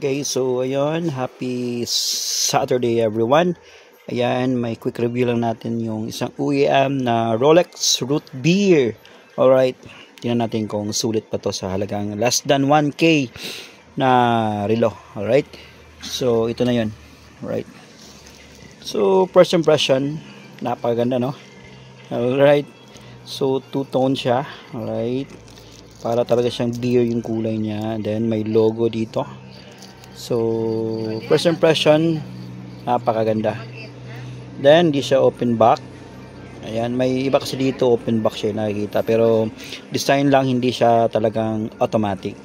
Okay, so ayun, happy Saturday everyone. Ayan, may quick review lang natin yung isang OEM na Rolex Root Beer. Alright, tingnan natin kung sulit pa to sa halagang less than 1K na relo. Alright, so ito na yun. Alright, so first impression, napakaganda no? Alright, so two-tone siya. Alright, para talaga siyang beer yung kulay niya. Then may logo dito. So first impression, napakaganda. Then hindi siya open back. Ayan, may iba kasi dito open back siya nakikita, pero design lang, hindi siya talagang automatic.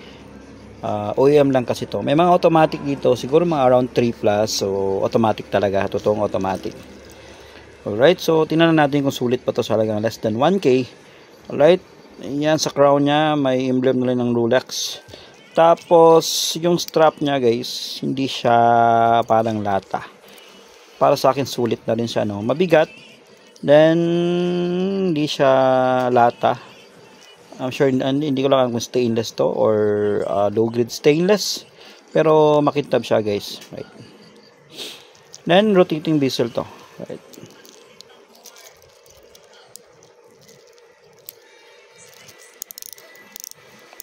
OEM lang kasi to. May mga automatic dito, siguro mga around 3 plus. So automatic talaga, totoong automatic. Alright, so tingnan natin kung sulit pa to sa halagang less than 1K. Alright, yan sa crown niya, may emblem na rin ng Rolex. Tapos yung strap niya guys, hindi siya parang lata. Para sa akin sulit na rin siya, no? Mabigat. Then hindi siya lata. I'm sure hindi ko lang alam kung stainless to or low grade stainless. Pero makintab siya guys, right? Then rotating bezel to, right?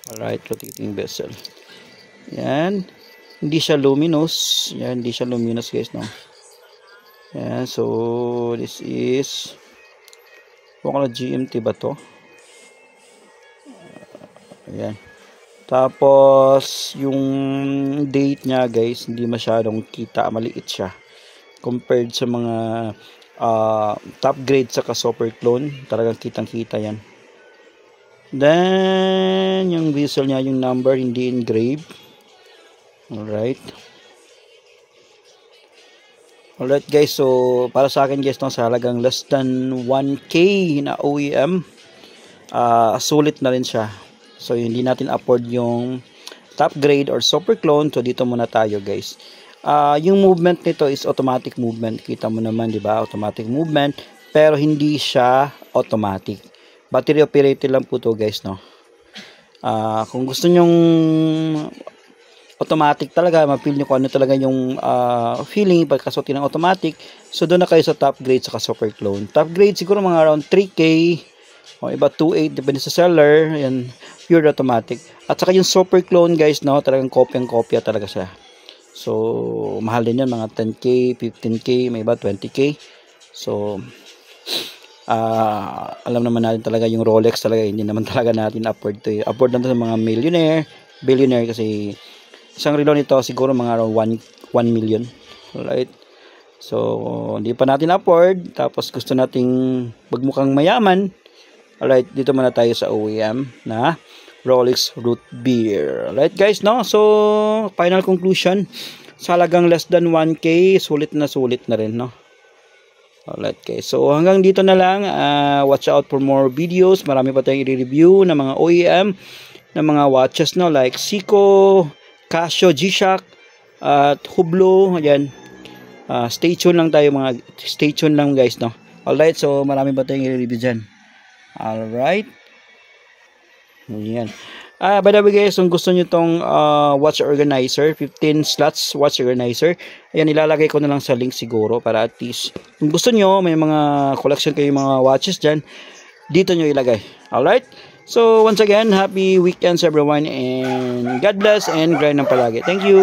Alright, rotating bezel. Yan. Hindi siya luminous. Yan, hindi siya luminous guys, no? Yan, so this is baka GMT ba to? Ayan. Tapos yung date niya guys, hindi masyadong kita, maliit siya compared sa mga top grade sa super clone. Talagang kitang kita yan. Then yung bezel niya, yung number hindi engraved. Alright guys, so para sa akin guys, no, sa halagang less than 1K na OEM, sulit na rin siya. So hindi natin afford yung top grade or super clone, so dito muna tayo guys. Yung movement nito is automatic movement, kita mo naman, di ba? Automatic movement, pero hindi siya automatic. Battery operated lang po to guys, no? Kung gusto nyong automatic talaga, mapil nyo kung ano talaga yung feeling pagkasutin ng automatic, so doon na kayo sa top grade sa super clone. Top grade siguro mga around 3K o iba 2.8, depende sa seller. Yan, pure automatic. At saka yung super clone guys, no, talagang kopyang-kopya talaga siya. So mahal din yan, mga 10K, 15K, may iba 20K. So alam naman natin talaga yung Rolex talaga, hindi naman talaga natin afford to. Afford lang to sa mga millionaire, billionaire, kasi isang relo nito siguro mga around 1 million. Alright, so hindi pa natin afford, tapos gusto nating magmukhang mayaman. Alright, dito muna tayo sa OEM na Rolex Root Beer. Alright guys, no, so final conclusion, sa halagang less than 1K, sulit na rin, no. Alright guys, so hanggang dito na lang. Watch out for more videos. Marami pa tayong i-review ng mga OEM ng mga watches, no, like Seiko, Casio, G-Shock, at Hublot. Ayan, stay tuned lang tayo mga, stay tuned lang guys, no. Alright, so marami pa tayong i-review dyan. Alright, ayan. By the way guys, kung gusto nyo tong watch organizer, 15 slots watch organizer, ayan, ilalagay ko na lang sa link siguro, para at least kung gusto nyo, may mga collection kayo mga watches dyan, dito nyo ilagay. Alright, so once again, happy weekends everyone, and God bless and grind ng palagi. Thank you.